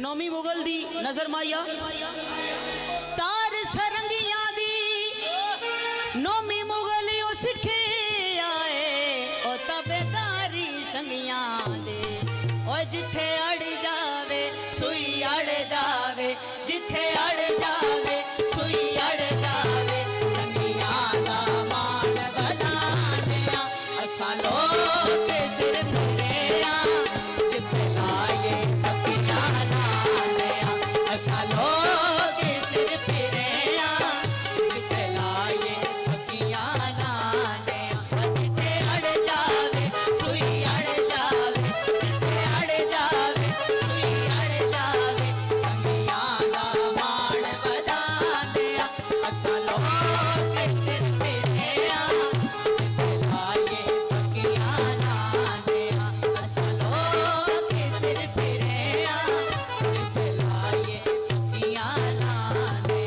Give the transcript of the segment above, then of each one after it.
नौमी मुगल दी नजर माया तार सरंगिया दी नौमी मुगल ओ सिखे आए ओ तबेदारी संगिया दे ओ जिथे अड़ जावे सुई अड़ जावे जिथे अड़ जावे सुई अड़ जावे संगिया दा मान बधाने असा लोग सिर फिरे जिथे लाए पकिया लाने असा लोग सिर फिरे जिथे लाए पकिया लाने जिथे अड़ जावे सुई अड़ जावे जिथे अड़ जावे सुई अड़ जावे संगिया दा मान बधाने असा लोग सिर फिरे जिथे लाए पकिया लाने असा लोग सिर फिरे जिथे लाए पकिया लाने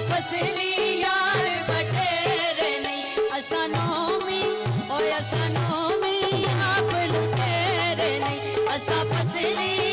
फसली यार बटेरे नहीं असा नौमी ओ असा नौमी आप लुटेरे नहीं असा फसली